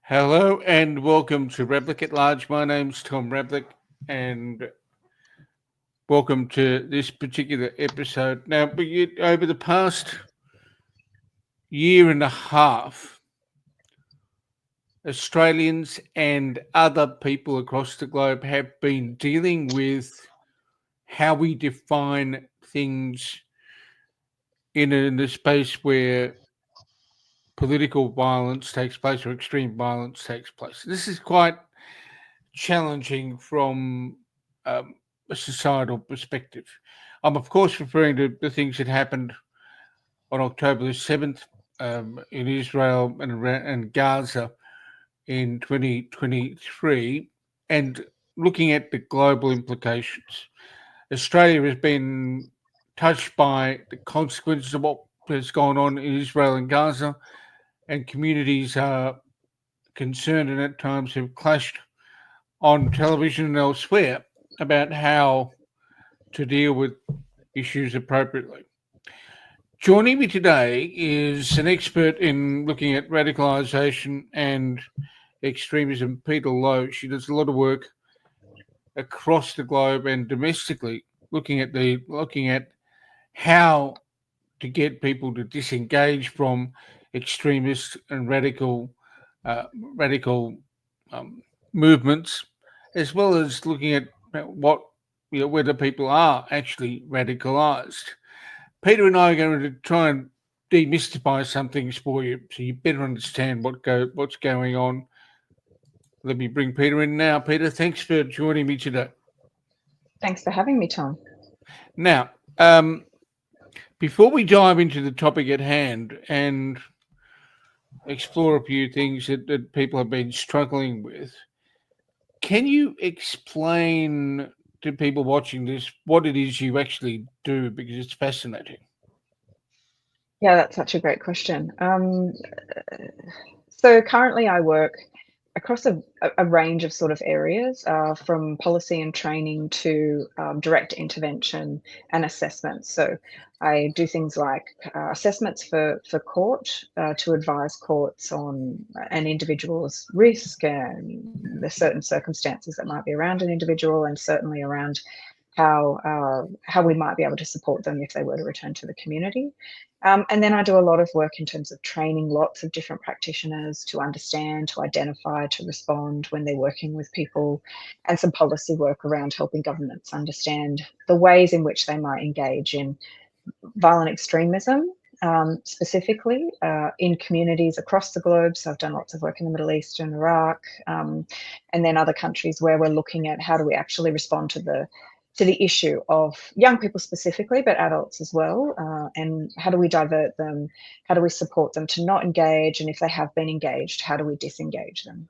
Hello and welcome to Ravlic at Large. My name's Tom Ravlic and welcome to this particular episode. Now, over the past year and a half, Australians and other people across the globe have been dealing with how we define things in a space where political violence takes place or extreme violence takes place. This is quite challenging from a societal perspective. I'm, of course, referring to the things that happened on October the 7th in Israel and Gaza in 2023 and looking at the global implications. Australia has been touched by the consequences of what has gone on in Israel and Gaza, and communities are concerned and at times have clashed on television and elsewhere about how to deal with issues appropriately. Joining me today is an expert in looking at radicalisation and extremism, Peta Lowe. She does a lot of work across the globe and domestically, looking at how to get people to disengage from extremist and radical movements, as well as looking at what whether people are actually radicalised. Peter and I are going to try and demystify some things for you, so you better understand what's going on. Let me bring Peter in now. Peter, thanks for joining me today. Thanks for having me, Tom. Now, before we dive into the topic at hand and explore a few things that people have been struggling with, can you explain to people watching this what it is you actually do, because it's fascinating? Yeah, that's such a great question. So currently I work across a range of sort of areas, from policy and training to direct intervention and assessments. So I do things like assessments for court, to advise courts on an individual's risk and the certain circumstances that might be around an individual, and certainly around how we might be able to support them if they were to return to the community. And then I do a lot of work in terms of training lots of different practitioners to understand, to identify, to respond when they're working with people, and some policy work around helping governments understand the ways in which they might engage in violent extremism, specifically in communities across the globe. So I've done lots of work in the Middle East and Iraq, and then other countries where we're looking at how do we actually respond to the issue of young people specifically, but adults as well, and how do we divert them? How do we support them to not engage? And if they have been engaged, how do we disengage them?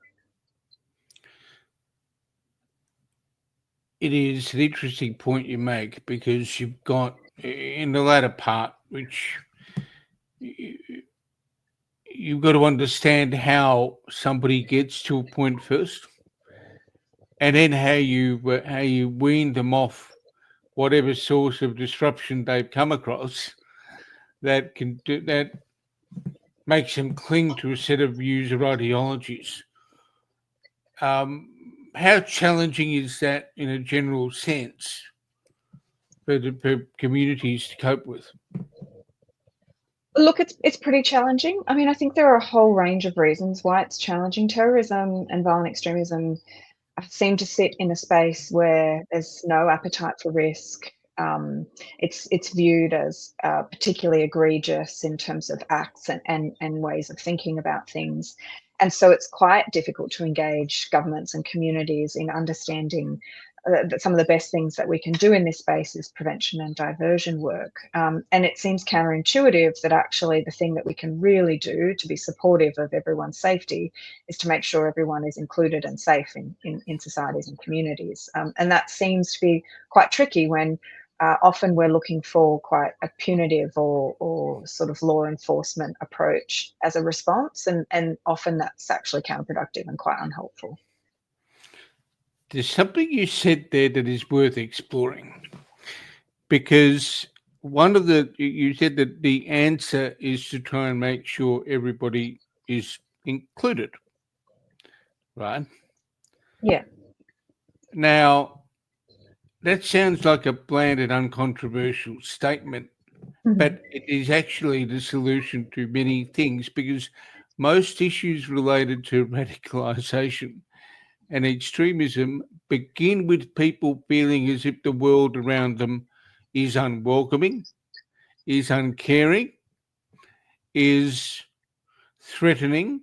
It is an interesting point you make, because you've got in the latter part, which you've got to understand how somebody gets to a point first, and then how you wean them off whatever source of disruption they've come across that makes them cling to a set of views or ideologies. How challenging is that in a general sense for communities to cope with? Look, it's pretty challenging. I mean, I think there are a whole range of reasons why it's challenging. Terrorism and violent extremism seem to sit in a space where there's no appetite for risk. It's viewed as particularly egregious in terms of acts and ways of thinking about things. And so it's quite difficult to engage governments and communities in understanding that some of the best things that we can do in this space is prevention and diversion work. And it seems counterintuitive that actually the thing that we can really do to be supportive of everyone's safety is to make sure everyone is included and safe in societies and communities. And that seems to be quite tricky when often we're looking for quite a punitive or sort of law enforcement approach as a response. And often that's actually counterproductive and quite unhelpful. There's something you said there that is worth exploring, because you said that the answer is to try and make sure everybody is included. right? Yeah. Now, that sounds like a bland and uncontroversial statement, but it is actually the solution to many things, because most issues related to radicalisation and extremism begin with people feeling as if the world around them is unwelcoming, is uncaring, is threatening,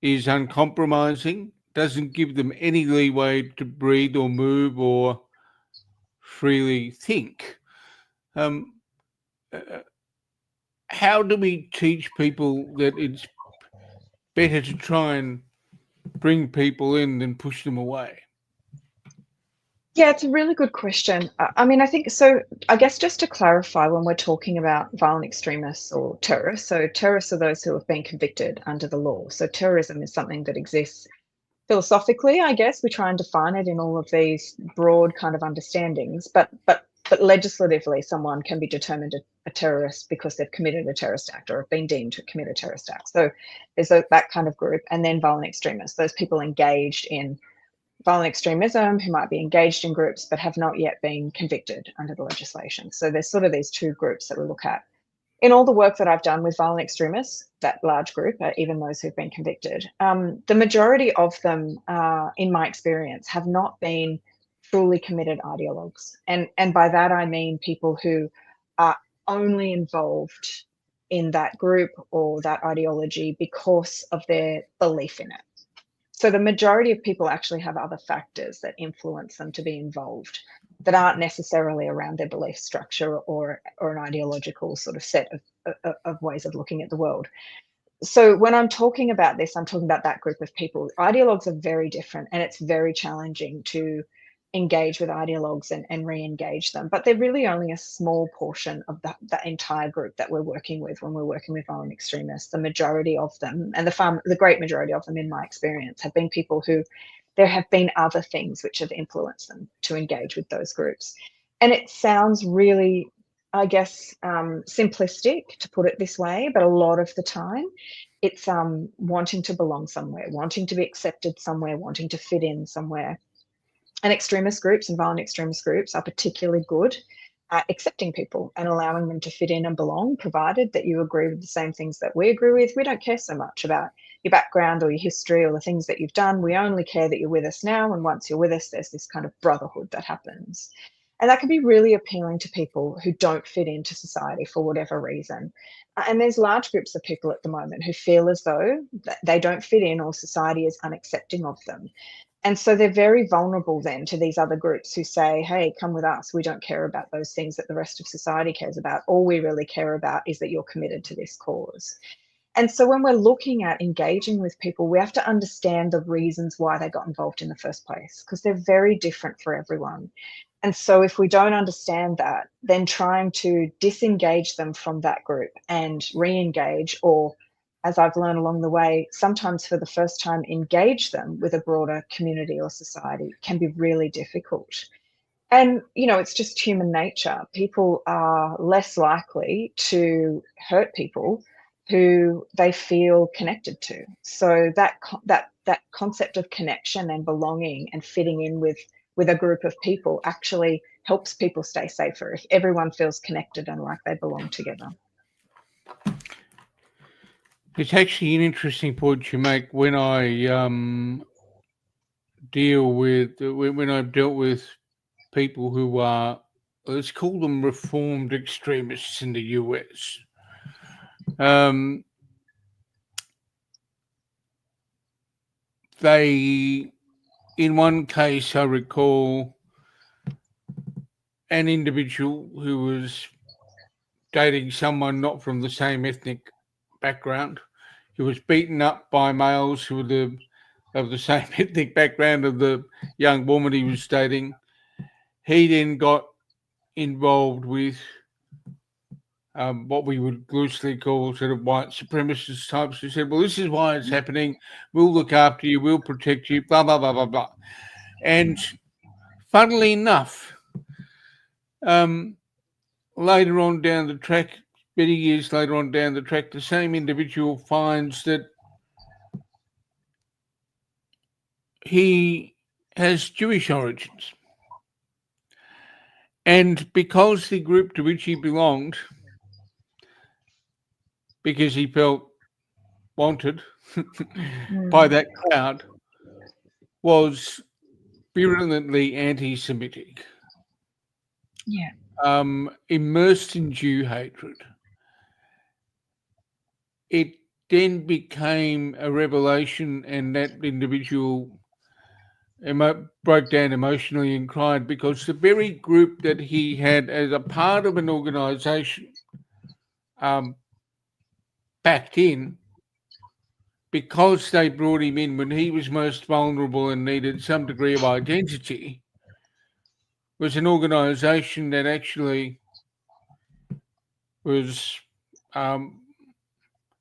is uncompromising, doesn't give them any leeway to breathe or move or freely think. Um, how do we teach people that it's better to try and bring people in than push them away? Yeah, it's a really good question. I mean, I think so. I guess just to clarify, when we're talking about violent extremists or terrorists, so terrorists are those who have been convicted under the law. So terrorism is something that exists philosophically, I guess. We try and define it in all of these broad kind of understandings, but legislatively, someone can be determined a terrorist because they've committed a terrorist act or have been deemed to commit a terrorist act. So there's that kind of group, and then violent extremists, those people engaged in violent extremism who might be engaged in groups but have not yet been convicted under the legislation. So there's sort of these two groups that we look at. In all the work that I've done with violent extremists, that large group, even those who've been convicted, the majority of them, in my experience, have not been truly committed ideologues. And by that, I mean people who are only involved in that group or that ideology because of their belief in it. So the majority of people actually have other factors that influence them to be involved that aren't necessarily around their belief structure or an ideological sort of set of ways of looking at the world. So when I'm talking about this, I'm talking about that group of people. Ideologues are very different, and it's very challenging to engage with ideologues and re-engage them. But they're really only a small portion of that entire group that we're working with when we're working with violent extremists. The majority of them, and the great majority of them in my experience, have been people who there have been other things which have influenced them to engage with those groups. And it sounds really, I guess, simplistic to put it this way, but a lot of the time it's wanting to belong somewhere, wanting to be accepted somewhere, wanting to fit in somewhere. And extremist groups and violent extremist groups are particularly good at accepting people and allowing them to fit in and belong, provided that you agree with the same things that we agree with. We don't care so much about your background or your history or the things that you've done. We only care that you're with us now. And once you're with us, there's this kind of brotherhood that happens. And that can be really appealing to people who don't fit into society for whatever reason. And there's large groups of people at the moment who feel as though they don't fit in or society is unaccepting of them. And so they're very vulnerable then to these other groups who say, hey, come with us. We don't care about those things that the rest of society cares about. All we really care about is that you're committed to this cause. And so when we're looking at engaging with people, we have to understand the reasons why they got involved in the first place, because they're very different for everyone. And so if we don't understand that, then trying to disengage them from that group and re-engage, or as I've learned along the way, sometimes for the first time, engage them with a broader community or society can be really difficult. And, it's just human nature. People are less likely to hurt people who they feel connected to. So that concept of connection and belonging and fitting in with a group of people actually helps people stay safer if everyone feels connected and like they belong together. It's actually an interesting point you make. When I when I've dealt with people who are, let's call them reformed extremists in the US, they, in one case, I recall an individual who was dating someone not from the same ethnic background. He was beaten up by males who were of the same ethnic background of the young woman he was dating. He then got involved with what we would loosely call sort of white supremacist types who said, well, this is why it's happening. We'll look after you. We'll protect you, blah, blah, blah, blah, blah. And funnily enough, later on down the track, many years later on down the track, the same individual finds that he has Jewish origins. And because the group to which he belonged, because he felt wanted by that crowd, was virulently anti-Semitic, immersed in Jew hatred, it then became a revelation, and that individual broke down emotionally and cried, because the very group that he had as a part of an organisation backed in, because they brought him in when he was most vulnerable and needed some degree of identity, was an organisation that actually was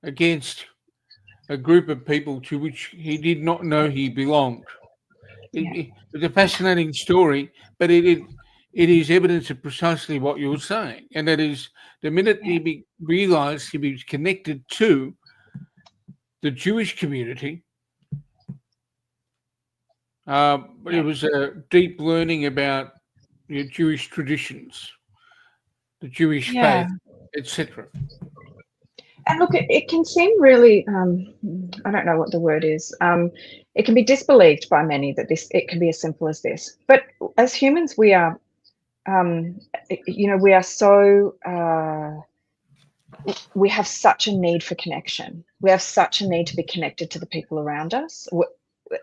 against a group of people to which he did not know he belonged. It's a fascinating story, but it is evidence of precisely what you're saying, and that is the minute he realised he was connected to the Jewish community, it was a deep learning about Jewish traditions, the Jewish faith, etc. And look, it can seem really, I don't know what the word is. It can be disbelieved by many that it can be as simple as this. But as humans, we are, we are so, we have such a need for connection. We have such a need to be connected to the people around us.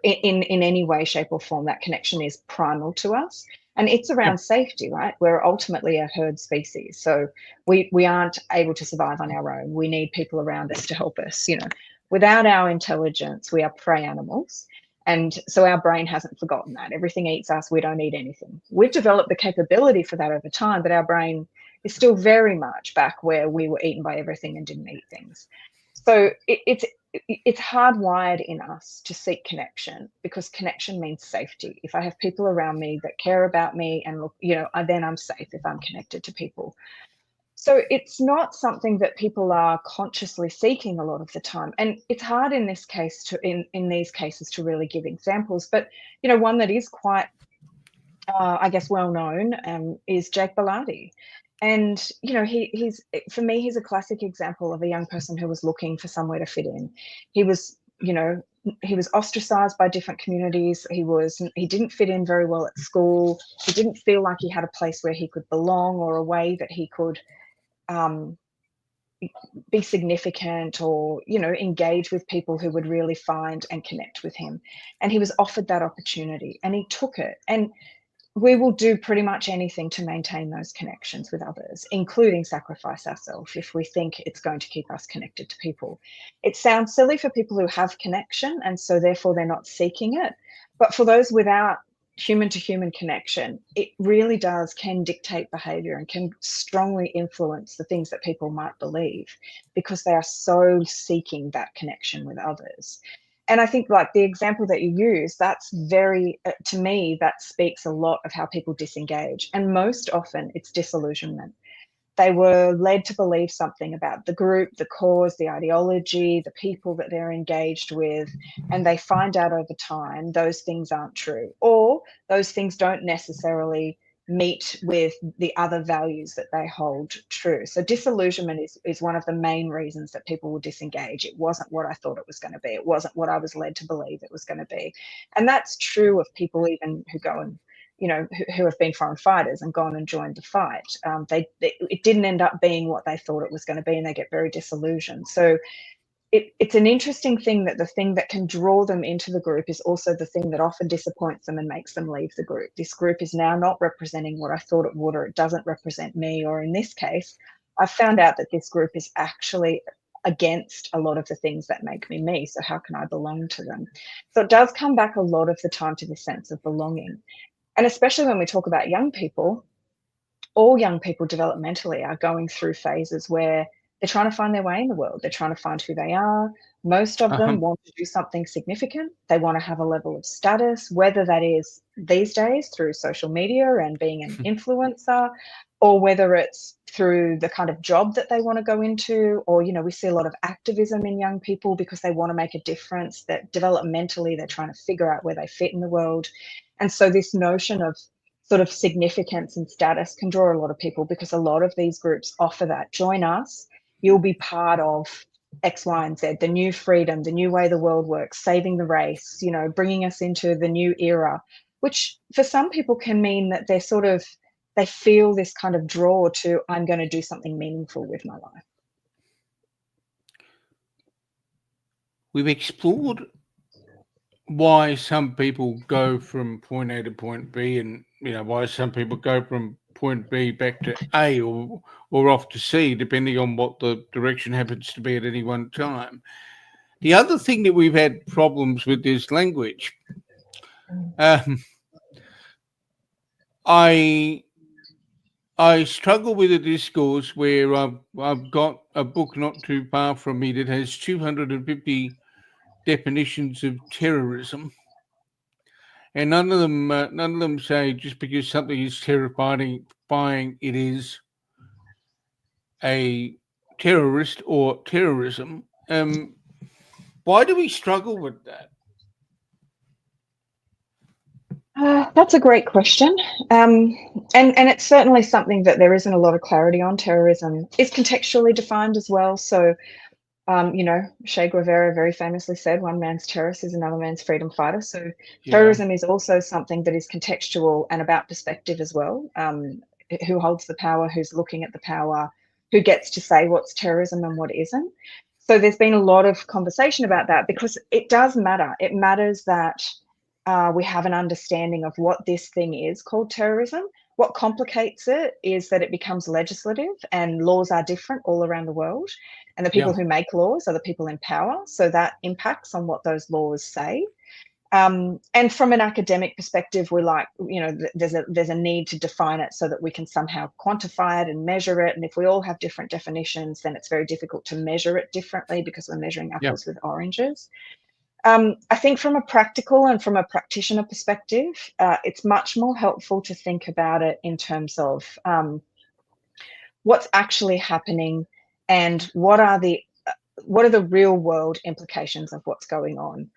In any way, shape, or form, that connection is primal to us. And it's around safety, right? We're ultimately a herd species. So we aren't able to survive on our own. We need people around us to help us. Without our intelligence, we are prey animals. And so our brain hasn't forgotten that. Everything eats us. We don't eat anything. We've developed the capability for that over time, but our brain is still very much back where we were eaten by everything and didn't eat things. So it's hardwired in us to seek connection, because connection means safety. If I have people around me that care about me and look, then I'm safe if I'm connected to people. So it's not something that people are consciously seeking a lot of the time. And it's hard in this case in these cases to really give examples. But, one that is quite, I guess, well known is Jake Bellardi. And, he's for me, he's a classic example of a young person who was looking for somewhere to fit in. He was, he was ostracized by different communities. He didn't fit in very well at school. He didn't feel like he had a place where he could belong, or a way that he could be significant, or, engage with people who would really find and connect with him. And he was offered that opportunity and he took it. And we will do pretty much anything to maintain those connections with others, including sacrifice ourselves if we think it's going to keep us connected to people. It sounds silly for people who have connection, and so therefore they're not seeking it. But for those without human-to-human connection, it really can dictate behaviour and can strongly influence the things that people might believe, because they are so seeking that connection with others. And I think, like the example that you use, that's very, to me, that speaks a lot of how people disengage. And most often it's disillusionment. They were led to believe something about the group, the cause, the ideology, the people that they're engaged with, and they find out over time those things aren't true, or those things don't necessarily meet with the other values that they hold true. So disillusionment is one of the main reasons that people will disengage. It wasn't what I thought it was going to be. It wasn't what I was led to believe it was going to be. And that's true of people even who go and, who have been foreign fighters and gone and joined the fight. It didn't end up being what they thought it was going to be, and they get very disillusioned. So it's an interesting thing that the thing that can draw them into the group is also the thing that often disappoints them and makes them leave the group. This group is now not representing what I thought it would, or it doesn't represent me, or in this case, I found out that this group is actually against a lot of the things that make me me, so how can I belong to them? So it does come back a lot of the time to this sense of belonging. And especially when we talk about young people, all young people developmentally are going through phases where they're trying to find their way in the world. They're trying to find who they are. Most of them want to do something significant. They want to have a level of status, whether that is these days through social media and being an influencer, or whether it's through the kind of job that they want to go into, or, you know, we see a lot of activism in young people because they want to make a difference, that developmentally they're trying to figure out where they fit in the world. And so this notion of sort of significance and status can draw a lot of people, because a lot of these groups offer that. Join us, you'll be part of X, Y, and Z, the new freedom, the new way the world works, saving the race, you know, bringing us into the new era, which for some people can mean that they're sort of, they feel this kind of draw to, I'm going to do something meaningful with my life. We've explored why some people go from point A to point B, and, you know, why some people go from point B back to A or off to C, depending on what the direction happens to be at any one time. The other thing that we've had problems with is language. I struggle with a discourse where I've got a book not too far from me that has 250 definitions of terrorism, and none of them say just because something is terrifying, it is a terrorist or terrorism. Why do we struggle with that? That's a great question. And it's certainly something that there isn't a lot of clarity on. Terrorism is contextually defined as well. So, you know, Che Guevara very famously said, one man's terrorist is another man's freedom fighter. So terrorism is also something that is contextual and about perspective as well. Who holds the power, who's looking at the power, who gets to say what's terrorism and what isn't. So there's been a lot of conversation about that, because it does matter. It matters that we have an understanding of what this thing is called terrorism. What complicates it is that it becomes legislative, and laws are different all around the world. And the people who make laws are the people in power. So that impacts on what those laws say. And from an academic perspective, we're like, you know, there's a need to define it so that we can somehow quantify it and measure it. And if we all have different definitions, then it's very difficult to measure it differently, because we're measuring apples with oranges. I think from a practical and from a practitioner perspective, it's much more helpful to think about it in terms of what's actually happening, and what are the real world implications of what's going on.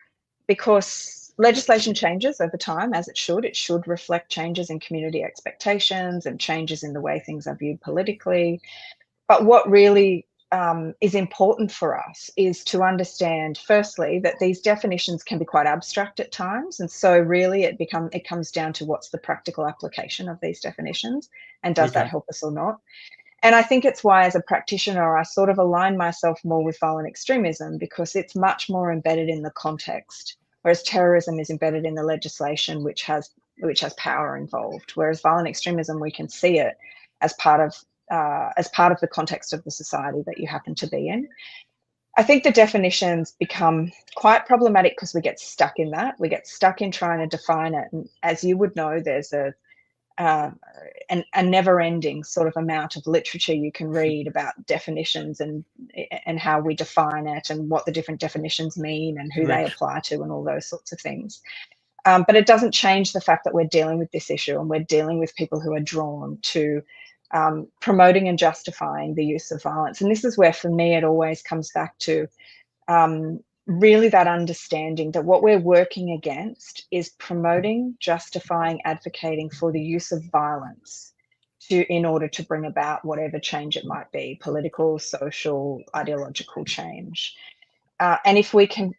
Because legislation changes over time, as it should. It should reflect changes in community expectations and changes in the way things are viewed politically. But what really is important for us is to understand, firstly, that these definitions can be quite abstract at times, and so really it comes down to what's the practical application of these definitions, and does that help us or not. And I think it's why, as a practitioner, I sort of align myself more with violent extremism, because it's much more embedded in the context, whereas terrorism is embedded in the legislation, which has power involved. Whereas violent extremism, we can see it as part of the context of the society that you happen to be in. I think the definitions become quite problematic because we get stuck in that. We get stuck in trying to define it. And as you would know, there's a never-ending sort of amount of literature you can read about definitions and how we define it, and what the different definitions mean, and who they apply to, and all those sorts of things. But it doesn't change the fact that we're dealing with this issue, and we're dealing with people who are drawn to promoting and justifying the use of violence. And this is where, for me, it always comes back to really that understanding that what we're working against is promoting, justifying, advocating for the use of violence in order to bring about whatever change it might be, political, social, ideological change. And if we can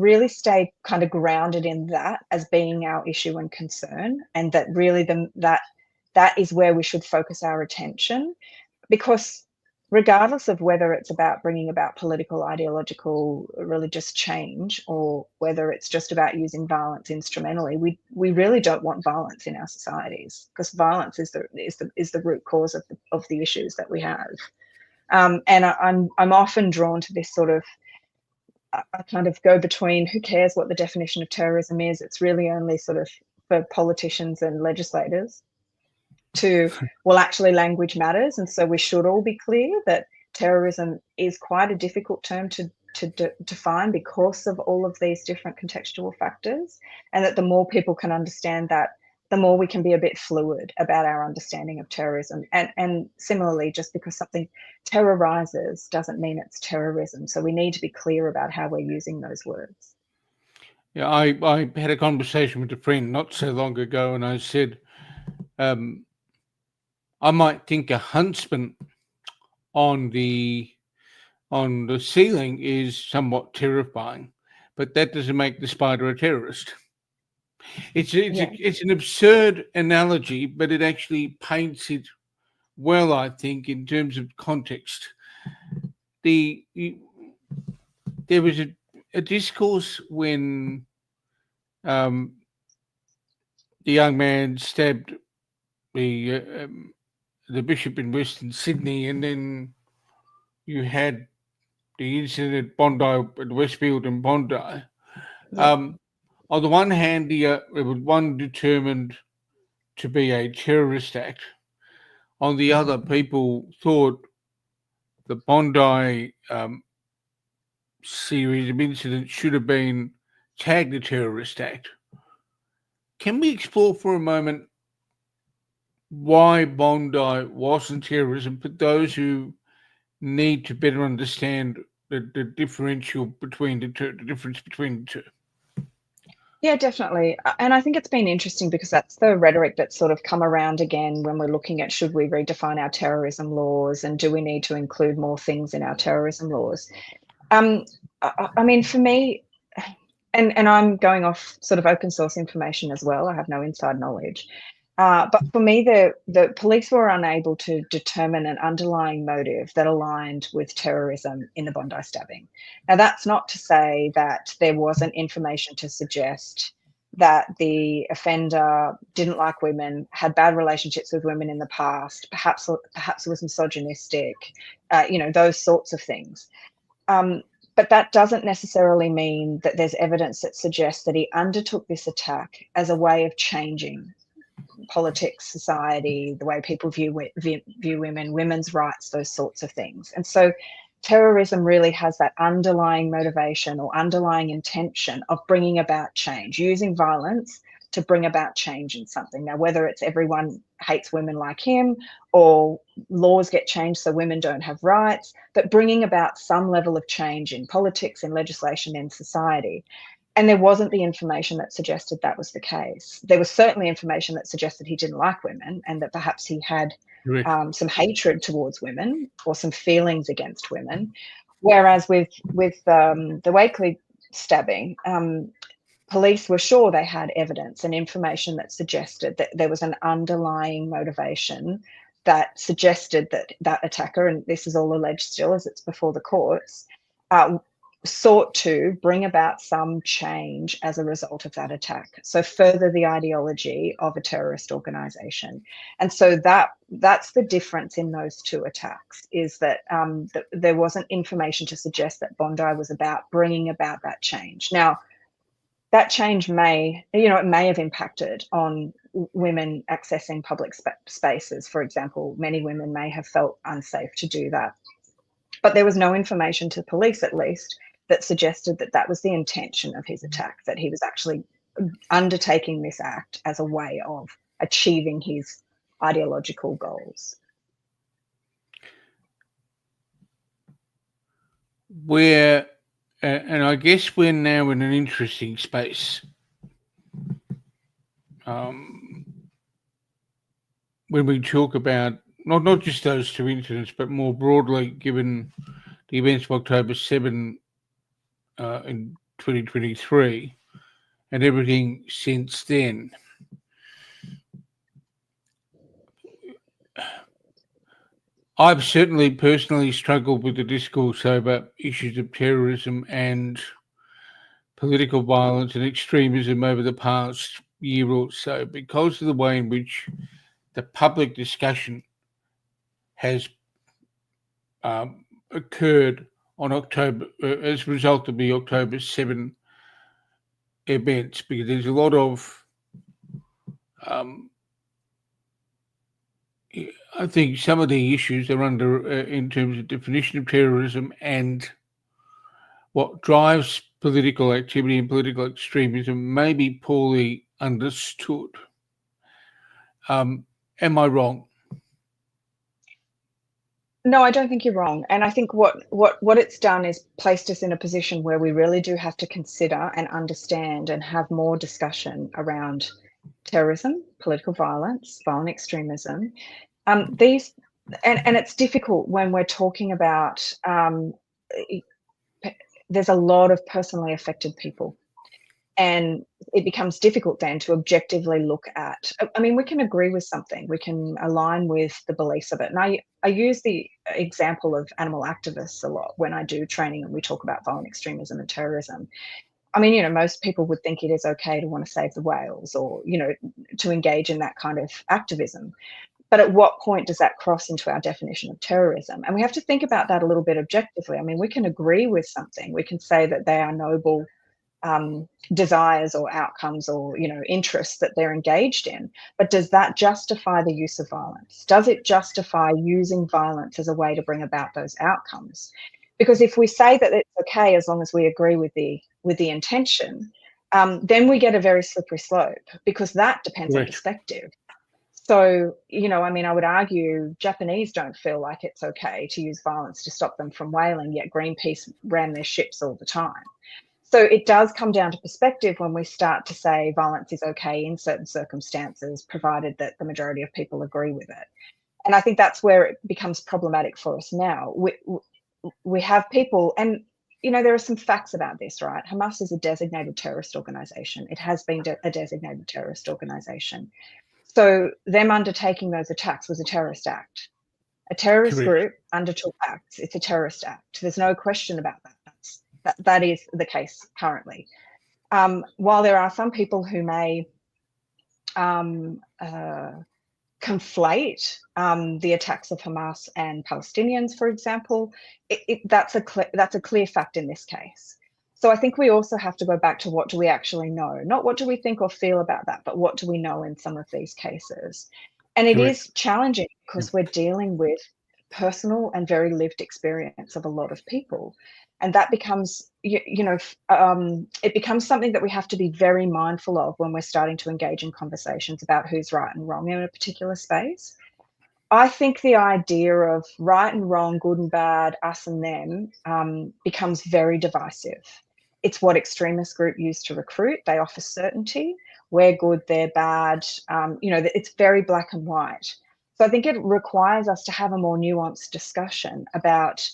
really stay kind of grounded in that as being our issue and concern, and that really that is where we should focus our attention, because regardless of whether it's about bringing about political, ideological, religious change, or whether it's just about using violence instrumentally, we really don't want violence in our societies, because violence is the root cause of the issues that we have. And I'm often drawn to this sort of, I kind of go between, who cares what the definition of terrorism is? It's really only sort of for politicians and legislators, to, well, actually language matters. And so we should all be clear that terrorism is quite a difficult term to define, because of all of these different contextual factors, and that the more people can understand that, the more we can be a bit fluid about our understanding of terrorism. And similarly, just because something terrorizes doesn't mean it's terrorism. So we need to be clear about how we're using those words. Yeah, I had a conversation with a friend not so long ago, and I said, I might think a huntsman on the ceiling is somewhat terrifying, but that doesn't make the spider a terrorist. It's an absurd analogy, but it actually paints it well, I think, in terms of context. There was a discourse when the young man stabbed the bishop in Western Sydney, and then you had the incident at Bondi, at Westfield and Bondi. On the one hand, it was one determined to be a terrorist act. On the other, people thought the Bondi series of incidents should have been tagged a terrorist act. Can we explore for a moment why Bondi wasn't terrorism for those who need to better understand the differential between the difference between the two? Yeah, definitely. And I think it's been interesting because that's the rhetoric that's sort of come around again when we're looking at should we redefine our terrorism laws and do we need to include more things in our terrorism laws? I mean, for me, and I'm going off sort of open source information as well. I have no inside knowledge. But for me, the police were unable to determine an underlying motive that aligned with terrorism in the Bondi stabbing. Now, that's not to say that there wasn't information to suggest that the offender didn't like women, had bad relationships with women in the past, perhaps was misogynistic, those sorts of things. But that doesn't necessarily mean that there's evidence that suggests that he undertook this attack as a way of changing politics, society, the way people view women, women's rights, those sorts of things. And so terrorism really has that underlying motivation or underlying intention of bringing about change, using violence to bring about change in something. Now, whether it's everyone hates women like him or laws get changed so women don't have rights, but bringing about some level of change in politics, in legislation, in society. And there wasn't the information that suggested that was the case. There was certainly information that suggested he didn't like women and that perhaps he had some hatred towards women or some feelings against women. Whereas with the Wakeley stabbing, police were sure they had evidence and information that suggested that there was an underlying motivation that suggested that that attacker, and this is all alleged still as it's before the courts, sought to bring about some change as a result of that attack. So further the ideology of a terrorist organization. And so that's the difference in those two attacks, is that there wasn't information to suggest that Bondi was about bringing about that change. Now, that change may have impacted on women accessing public spaces. For example, many women may have felt unsafe to do that. But there was no information to police, at least, that suggested that that was the intention of his attack, that he was actually undertaking this act as a way of achieving his ideological goals. And I guess we're now in an interesting space. When we talk about not just those two incidents, but more broadly, given the events of October 7 in 2023 and everything since then. I've certainly personally struggled with the discourse over issues of terrorism and political violence and extremism over the past year or so because of the way in which the public discussion has occurred on October as a result of the October 7 events, because there's a lot of I think some of the issues are under in terms of definition of terrorism and what drives political activity and political extremism may be poorly understood. Am I wrong? No, I don't think you're wrong. And I think what it's done is placed us in a position where we really do have to consider and understand and have more discussion around terrorism, political violence, violent extremism. These and it's difficult when we're talking about there's a lot of personally affected people. And it becomes difficult then to objectively look at, I mean, we can agree with something, we can align with the beliefs of it. And I use the example of animal activists a lot when I do training and we talk about violent extremism and terrorism. I mean, most people would think it is okay to want to save the whales or, to engage in that kind of activism. But at what point does that cross into our definition of terrorism? And we have to think about that a little bit objectively. I mean, we can agree with something. We can say that they are noble desires or outcomes or interests that they're engaged in, but does that justify the use of violence? Does it justify using violence as a way to bring about those outcomes? Because if we say that it's okay as long as we agree with the intention, then we get a very slippery slope, because that depends on perspective. So, I mean, I would argue Japanese don't feel like it's okay to use violence to stop them from whaling, yet Greenpeace ram their ships all the time. So it does come down to perspective when we start to say violence is okay in certain circumstances, provided that the majority of people agree with it. And I think that's where it becomes problematic for us now. We have people, and there are some facts about this, right? Hamas is a designated terrorist organization. It has been a designated terrorist organization. So them undertaking those attacks was a terrorist act. A terrorist group undertook acts. It's a terrorist act. There's no question about that. That is the case currently. While there are some people who may conflate the attacks of Hamas and Palestinians, for example, that's a clear fact in this case. So I think we also have to go back to what do we actually know, not what do we think or feel about that, but what do we know in some of these cases. And it is challenging because we're dealing with personal and very lived experience of a lot of people. And that becomes, it becomes something that we have to be very mindful of when we're starting to engage in conversations about who's right and wrong in a particular space. I think the idea of right and wrong, good and bad, us and them, becomes very divisive. It's what extremist groups use to recruit. They offer certainty. We're good, they're bad. It's very black and white. So I think it requires us to have a more nuanced discussion about,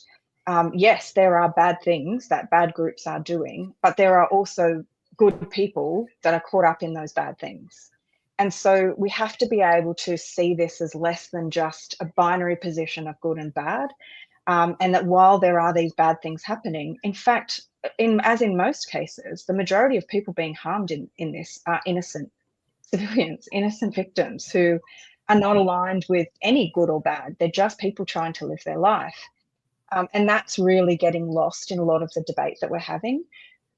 yes, there are bad things that bad groups are doing, but there are also good people that are caught up in those bad things. And so we have to be able to see this as less than just a binary position of good and bad. And that while there are these bad things happening, in fact, as in most cases, the majority of people being harmed in this are innocent civilians, innocent victims who are not aligned with any good or bad. They're just people trying to live their life. And that's really getting lost in a lot of the debate that we're having.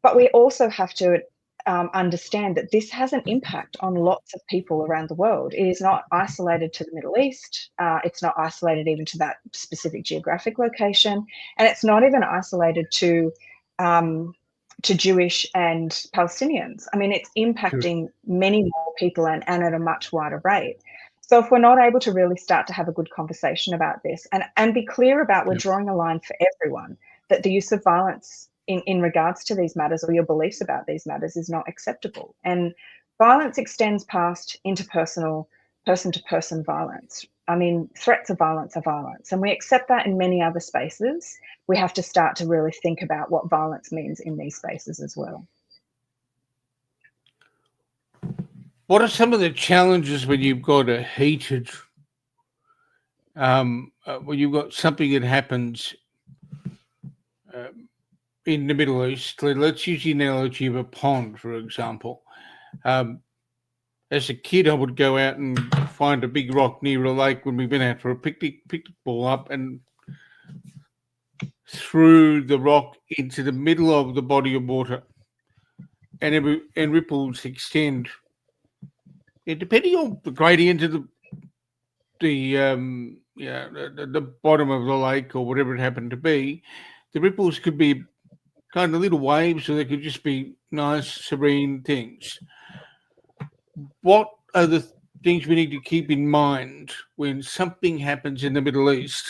But we also have to understand that this has an impact on lots of people around the world. It is not isolated to the Middle East. It's not isolated even to that specific geographic location. And it's not even isolated to Jewish and Palestinians. I mean, it's impacting many more people and at a much wider rate. So if we're not able to really start to have a good conversation about this and be clear about we're drawing a line for everyone, that the use of violence in regards to these matters or your beliefs about these matters is not acceptable. And violence extends past interpersonal, person-to-person violence. I mean, threats of violence are violence, and we accept that in many other spaces. We have to start to really think about what violence means in these spaces as well. What are some of the challenges when you've got a heated, when you've got something that happens in the Middle East? Let's use the analogy of a pond, for example. As a kid, I would go out and find a big rock near a lake when we went out for a picnic, pick the ball up and threw the rock into the middle of the body of water, and ripples extend. And depending on the gradient of the bottom of the lake or whatever it happened to be, the ripples could be kind of little waves, or they could just be nice, serene things. What are the things we need to keep in mind when something happens in the Middle East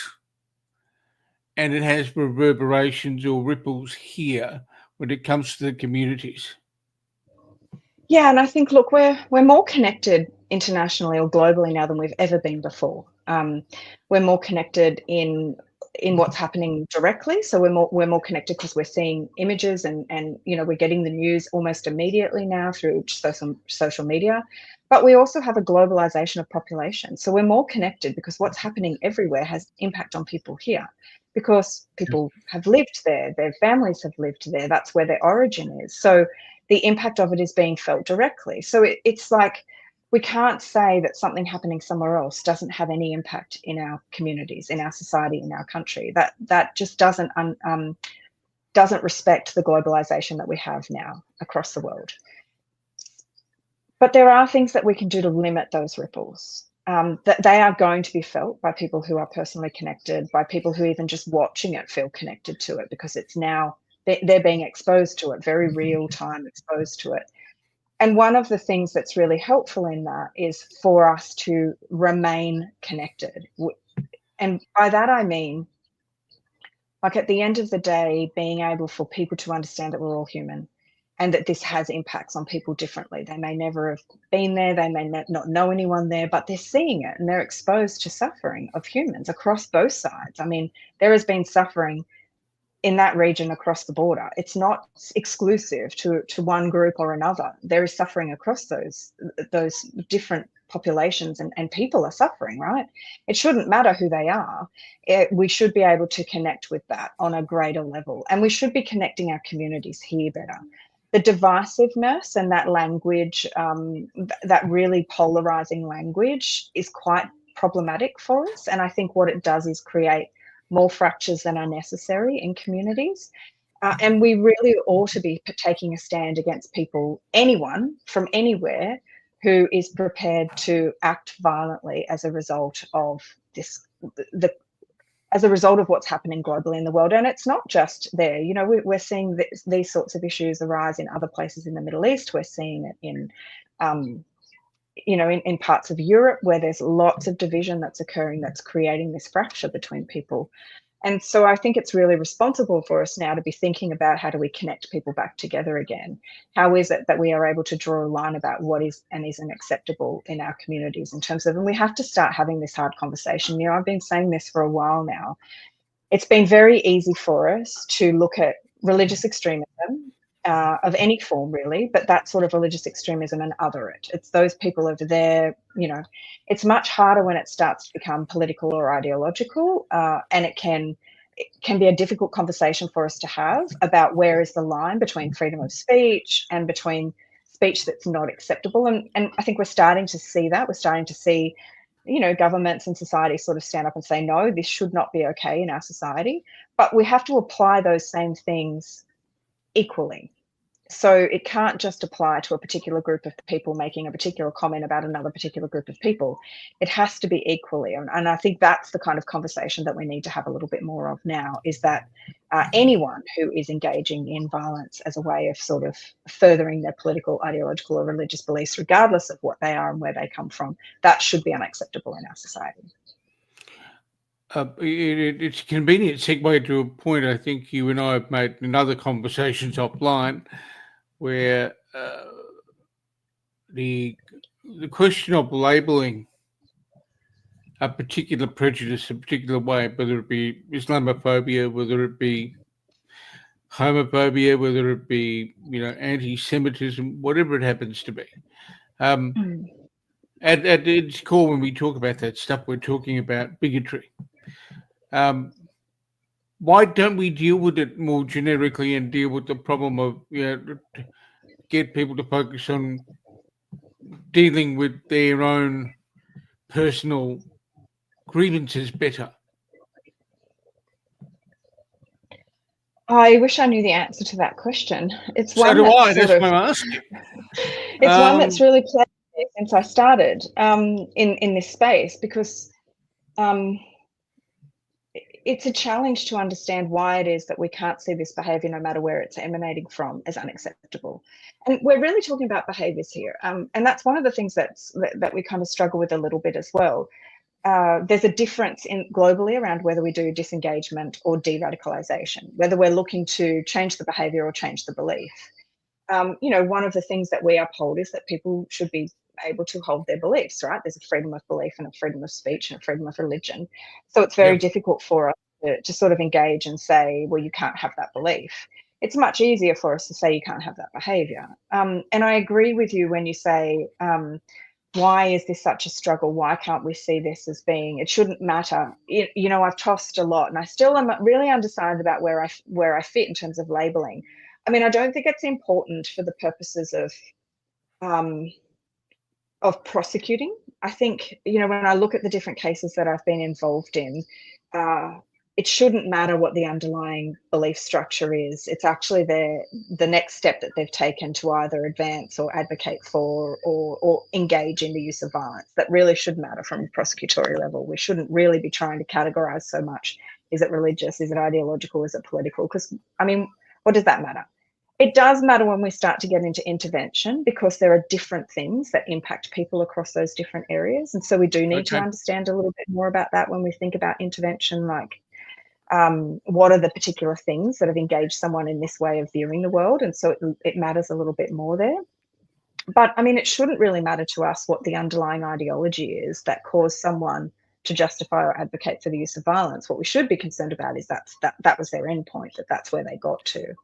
and it has reverberations or ripples here when it comes to the communities? Yeah, and I think, look, we're more connected internationally or globally now than we've ever been before. We're more connected in what's happening directly. So we're more connected because we're seeing images and we're getting the news almost immediately now through social media. But we also have a globalization of population. So we're more connected because what's happening everywhere has impact on people here, because people have lived there, their families have lived there, that's where their origin is. So the impact of it is being felt directly. So it's like, we can't say that something happening somewhere else doesn't have any impact in our communities, in our society, in our country. That just doesn't respect the globalization that we have now across the world. But there are things that we can do to limit those ripples. That they are going to be felt by people who are personally connected, by people who even just watching it feel connected to it, because it's now they're being exposed to it, very real time exposed to it. And one of the things that's really helpful in that is for us to remain connected. And by that, I mean, like, at the end of the day, being able for people to understand that we're all human and that this has impacts on people differently. They may never have been there, they may not know anyone there, but they're seeing it and they're exposed to suffering of humans across both sides. I mean, there has been suffering in that region across the border. It's not exclusive to one group or another. There is suffering across those different populations, and people are suffering, right? It shouldn't matter who they are. We should be able to connect with that on a greater level, and we should be connecting our communities here better. The divisiveness and that language, that really polarizing language, is quite problematic for us. And I think what it does is create more fractures than are necessary in communities. And we really ought to be taking a stand against people, anyone from anywhere, who is prepared to act violently as a result of this, as a result of what's happening globally in the world. And it's not just there. You know, we're seeing these sorts of issues arise in other places in the Middle East. We're seeing it in in parts of Europe, where there's lots of division that's occurring, that's creating this fracture between people. And so I think it's really responsible for us now to be thinking about, how do we connect people back together again? How is it that we are able to draw a line about what is and isn't acceptable in our communities in terms of, and we have to start having this hard conversation. You know, I've been saying this for a while now. It's been very easy for us to look at religious extremism, of any form really, but that sort of religious extremism, and other it. It's those people over there, it's much harder when it starts to become political or ideological, and it can be a difficult conversation for us to have about where is the line between freedom of speech and between speech that's not acceptable. And I think we're starting to see that. We're starting to see, governments and society sort of stand up and say, no, this should not be okay in our society. But we have to apply those same things equally. So it can't just apply to a particular group of people making a particular comment about another particular group of people. It has to be equally. And I think that's the kind of conversation that we need to have a little bit more of now, is that anyone who is engaging in violence as a way of sort of furthering their political, ideological or religious beliefs, regardless of what they are and where they come from, that should be unacceptable in our society. It's a convenient segue to a point I think you and I have made in other conversations offline, where the question of labelling a particular prejudice a particular way, whether it be Islamophobia, whether it be homophobia, whether it be anti-Semitism, whatever it happens to be. At its core, when we talk about that stuff, we're talking about bigotry. Why don't we deal with it more generically and deal with the problem of, get people to focus on dealing with their own personal grievances better? I wish I knew the answer to that question. It's so one do I. That's why I'm asking. It's one that's really played since I started in this space, because it's a challenge to understand why it is that we can't see this behaviour, no matter where it's emanating from, as unacceptable. And we're really talking about behaviours here, and that's one of the things that we kind of struggle with a little bit as well. There's a difference in globally around whether we do disengagement or de-radicalisation, whether we're looking to change the behaviour or change the belief. You know, one of the things that we uphold is that people should be able to hold their beliefs, right? There's a freedom of belief and a freedom of speech and a freedom of religion. So it's very difficult for us to sort of engage and say, well, you can't have that belief. It's much easier for us to say you can't have that behaviour. And I agree with you when you say, why is this such a struggle? Why can't we see this as being, it shouldn't matter. You know, I've tossed a lot and I still am really undecided about where I fit in terms of labelling. I mean, I don't think it's important for the purposes of prosecuting. I think, you know, when I look at the different cases that I've been involved in, it shouldn't matter what the underlying belief structure is. It's actually the next step that they've taken to either advance or advocate for or engage in the use of violence that really should matter from a prosecutorial level. We shouldn't really be trying to categorise so much. Is it religious? Is it ideological? Is it political? Because, I mean, what does that matter? It does matter when we start to get into intervention, because there are different things that impact people across those different areas. And so we do need to understand a little bit more about that when we think about intervention, like what are the particular things that have engaged someone in this way of viewing the world. And so it matters a little bit more there. But I mean, it shouldn't really matter to us what the underlying ideology is that caused someone to justify or advocate for the use of violence. What we should be concerned about is that was their end point, that's where they got to.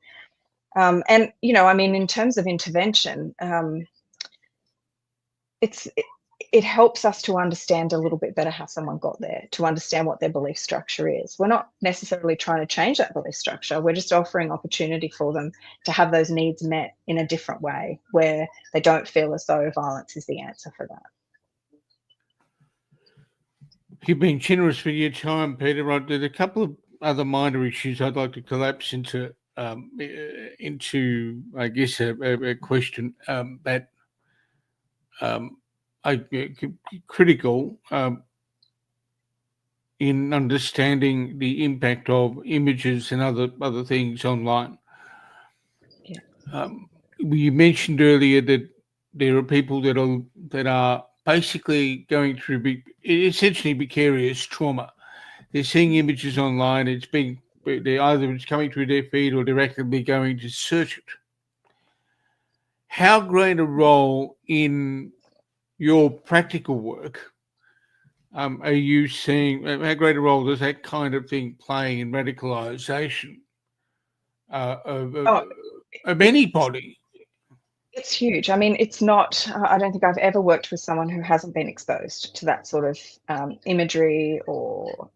And, you know, I mean, in terms of intervention, it helps us to understand a little bit better how someone got there, to understand what their belief structure is. We're not necessarily trying to change that belief structure. We're just offering opportunity for them to have those needs met in a different way, where they don't feel as though violence is the answer for that. You've been generous with your time, Peter. Right, there's a couple of other minor issues I'd like to collapse into, I guess, a question that critical in understanding the impact of images and other things online. Yeah. You mentioned earlier that there are people that are basically going through essentially vicarious trauma. They're seeing images online. It's coming through their feed or they're actively going to search it. How great a role in your practical work are you seeing? How great a role does that kind of thing play in radicalisation of anybody? It's huge. I mean, it's not, I don't think I've ever worked with someone who hasn't been exposed to that sort of imagery or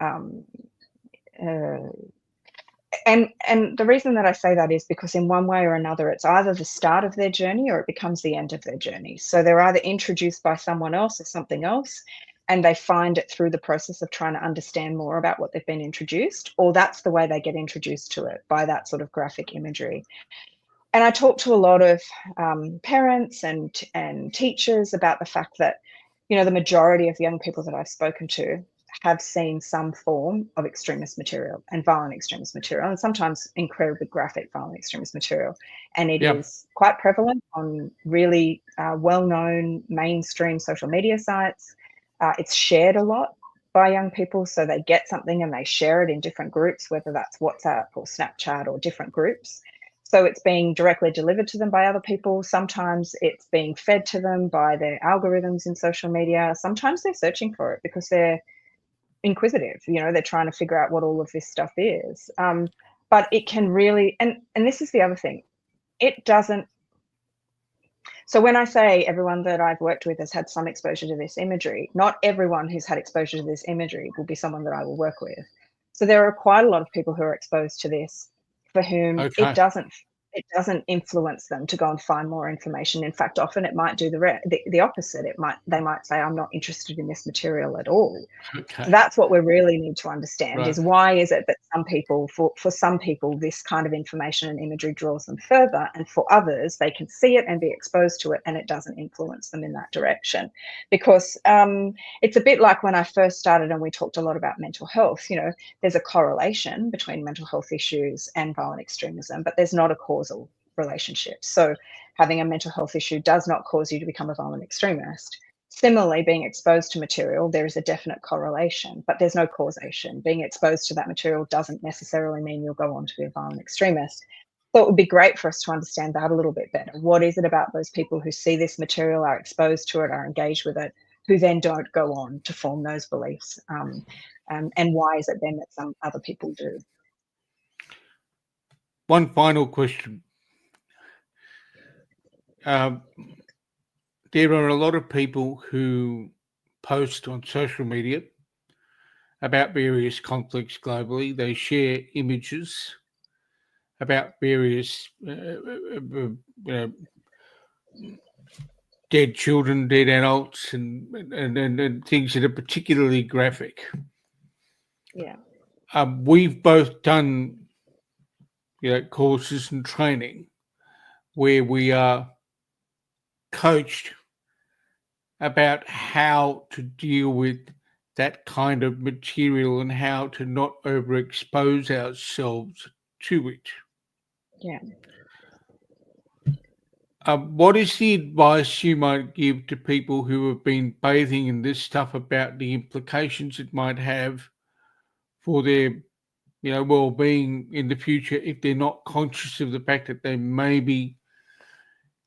and the reason that I say that is because in one way or another, it's either the start of their journey or it becomes the end of their journey. So they're either introduced by someone else or something else, and they find it through the process of trying to understand more about what they've been introduced, or that's the way they get introduced to it, by that sort of graphic imagery. And I talk to a lot of parents and teachers about the fact that, you know, the majority of young people that I've spoken to have seen some form of extremist material and violent extremist material, and sometimes incredibly graphic violent extremist material. And it is quite prevalent on really well-known mainstream social media sites. It's shared a lot by young people, so they get something and they share it in different groups, whether that's WhatsApp or Snapchat or different groups. So it's being directly delivered to them by other people. Sometimes it's being fed to them by their algorithms in social media. Sometimes they're searching for it because they're inquisitive, you know, they're trying to figure out what all of this stuff is. But it can really, and this is the other thing, it doesn't, so when I say everyone that I've worked with has had some exposure to this imagery, not everyone who's had exposure to this imagery will be someone that I will work with. So there are quite a lot of people who are exposed to this for whom it doesn't it doesn't influence them to go and find more information. In fact, often it might do the opposite. They might say, I'm not interested in this material at all. Okay. So that's what we really need to understand, Right. is why is it that some people, for some people, this kind of information and imagery draws them further, and for others, they can see it and be exposed to it and it doesn't influence them in that direction. Because it's a bit like when I first started and we talked a lot about mental health. You know, there's a correlation between mental health issues and violent extremism, but there's not a causal relationship. So having a mental health issue does not cause you to become a violent extremist. Similarly, being exposed to material, there is a definite correlation, but there's no causation. Being exposed to that material doesn't necessarily mean you'll go on to be a violent extremist. So it would be great for us to understand that a little bit better. What is it about those people who see this material, are exposed to it, are engaged with it, who then don't go on to form those beliefs? And why is it then that some other people do? One final question. There are a lot of people who post on social media about various conflicts globally. They share images about various dead children, dead adults, and things that are particularly graphic. Yeah. We've both done courses and training where we are coached about how to deal with that kind of material and how to not overexpose ourselves to it. Yeah. What is the advice you might give to people who have been bathing in this stuff about the implications it might have for their well-being in the future if they're not conscious of the fact that they may be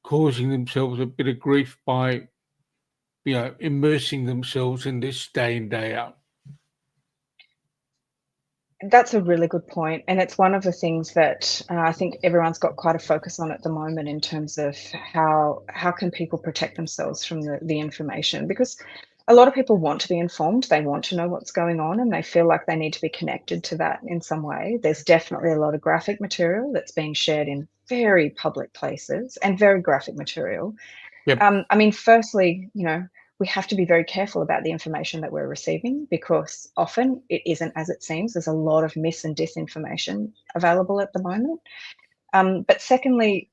causing themselves a bit of grief by immersing themselves in this day in, day out? That's a really good point, and it's one of the things that I think everyone's got quite a focus on at the moment in terms of how can people protect themselves from the information, because a lot of people want to be informed, they want to know what's going on, and they feel like they need to be connected to that in some way. There's definitely a lot of graphic material that's being shared in very public places, and very graphic material. Yep. I mean, firstly, we have to be very careful about the information that we're receiving, because often it isn't as it seems. There's a lot of mis and disinformation available at the moment. But secondly,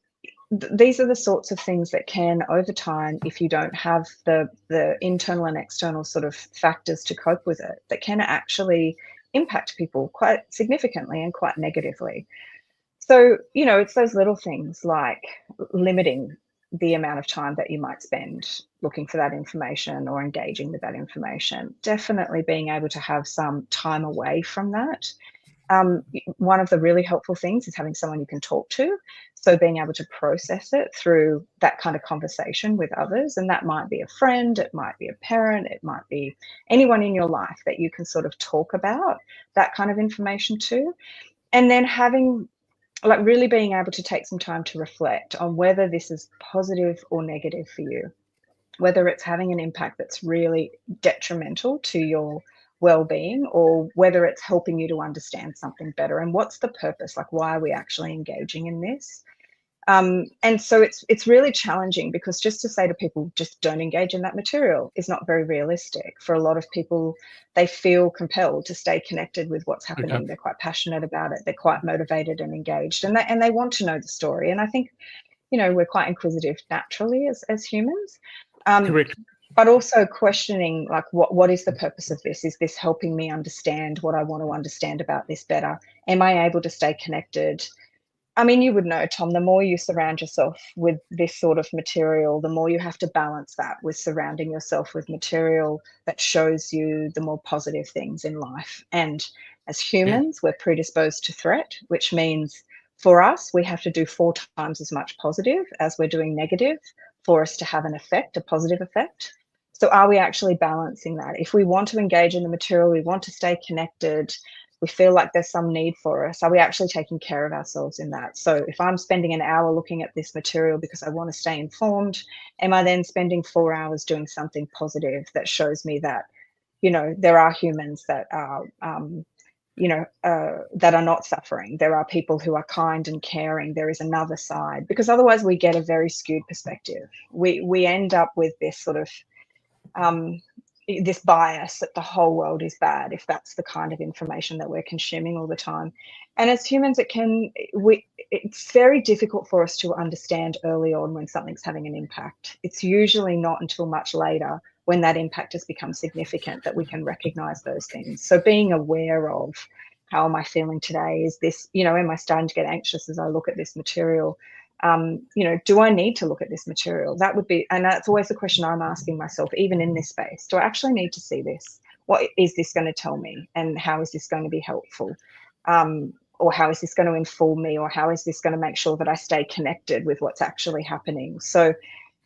these are the sorts of things that can, over time, if you don't have the internal and external sort of factors to cope with it, that can actually impact people quite significantly and quite negatively. So, it's those little things like limiting the amount of time that you might spend looking for that information or engaging with that information. Definitely being able to have some time away from that. One of the really helpful things is having someone you can talk to. So being able to process it through that kind of conversation with others. And that might be a friend, it might be a parent, it might be anyone in your life that you can sort of talk about that kind of information to. And then really being able to take some time to reflect on whether this is positive or negative for you, whether it's having an impact that's really detrimental to your well-being, or whether it's helping you to understand something better, and what's the purpose, like why are we actually engaging in this. And so it's really challenging, because just to say to people, just don't engage in that material, is not very realistic. For a lot of people, they feel compelled to stay connected with what's happening. Okay. They're quite passionate about it. They're quite motivated and engaged, and they want to know the story. And I think, we're quite inquisitive naturally as humans. Correct. But also questioning, like, what is the purpose of this? Is this helping me understand what I want to understand about this better? Am I able to stay connected? I mean, you would know, Tom, the more you surround yourself with this sort of material, the more you have to balance that with surrounding yourself with material that shows you the more positive things in life. And as humans, we're predisposed to threat, which means for us, we have to do 4 times as much positive as we're doing negative for us to have an effect, a positive effect. So are we actually balancing that? If we want to engage in the material, we want to stay connected, we feel like there's some need for us, are we actually taking care of ourselves in that? So if I'm spending an hour looking at this material because I want to stay informed, am I then spending 4 hours doing something positive that shows me that, there are humans that are that are not suffering. There are people who are kind and caring. There is another side, because otherwise we get a very skewed perspective. We end up with this sort of this bias that the whole world is bad, if that's the kind of information that we're consuming all the time. And as humans, it's very difficult for us to understand early on when something's having an impact. It's usually not until much later, when that impact has become significant, that we can recognize those things. So being aware of, how am I feeling today? Is this, am I starting to get anxious as I look at this material? Do I need to look at this material? That would be, and that's always the question I'm asking myself, even in this space. Do I actually need to see this? What is this going to tell me? And how is this going to be helpful? Or how is this going to inform me? Or how is this going to make sure that I stay connected with what's actually happening? So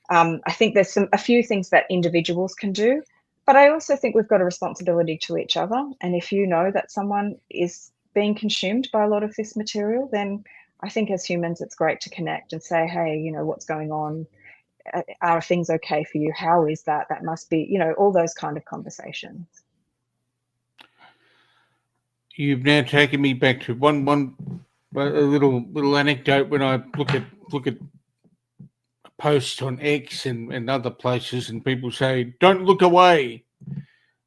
I think there's a few things that individuals can do, but I also think we've got a responsibility to each other. And if you know that someone is being consumed by a lot of this material, then I think as humans, it's great to connect and say, hey, what's going on? Are things okay for you? How is that? That must be, all those kind of conversations. You've now taken me back to a little anecdote. When I look at posts on X and other places, and people say, don't look away.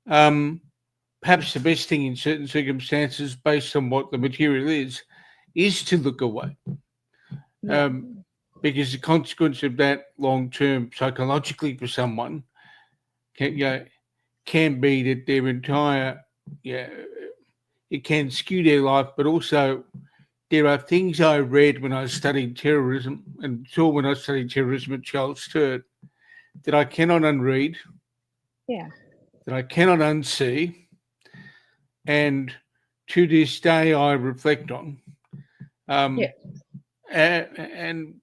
Perhaps the best thing in certain circumstances, based on what the material is to look away. Because the consequence of that long-term psychologically for someone can be that their entire, it can skew their life, but also there are things I read when I studied terrorism and saw when I studied terrorism at Charles Sturt that I cannot unread, that I cannot unsee, and to this day I reflect on. And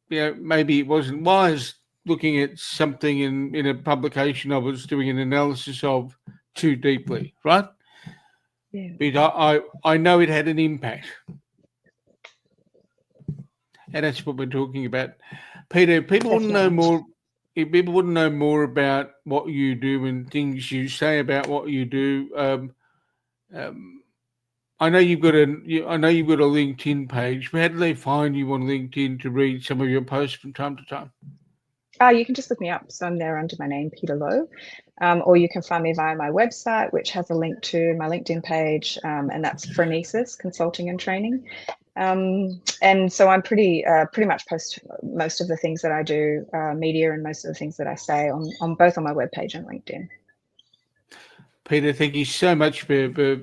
maybe it wasn't wise looking at something in a publication I was doing an analysis of too deeply, right? But I know it had an impact. And that's what we're talking about. Peter, people want to know more. If people want to know more about what you do and things you say about what you do, I know you've got a LinkedIn page. How do they find you on LinkedIn to read some of your posts from time to time? You can just look me up. So I'm there under my name, Peta Lowe. Or you can find me via my website, which has a link to my LinkedIn page, and that's Phrenesis Consulting and Training. And so I'm pretty much post most of the things that I do, media, and most of the things that I say on both on my webpage and LinkedIn. Peter, thank you so much for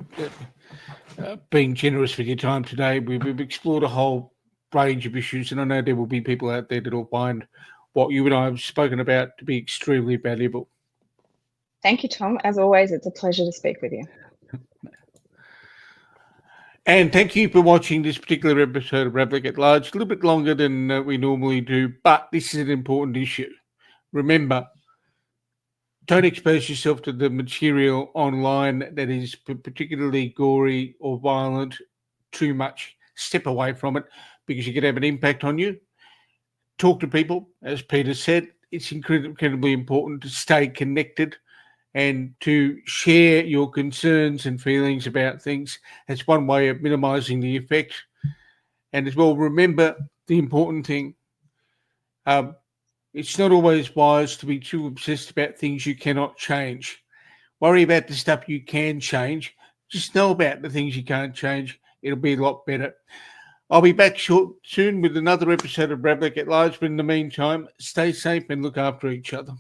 being generous with your time today. We've explored a whole range of issues, and I know there will be people out there that will find what you and I have spoken about to be extremely valuable. Thank you, Tom. As always, it's a pleasure to speak with you. And thank you for watching this particular episode of Ravlic at Large. A little bit longer than we normally do, but this is an important issue. Remember, don't expose yourself to the material online that is particularly gory or violent too much. Step away from it because it could have an impact on you. Talk to people. As Peter said, it's incredibly important to stay connected and to share your concerns and feelings about things. That's one way of minimizing the effect. And as well, remember the important thing. It's not always wise to be too obsessed about things you cannot change. Worry about the stuff you can change. Just know about the things you can't change. It'll be a lot better. I'll be back soon with another episode of Ravlic at Large, but in the meantime, stay safe and look after each other.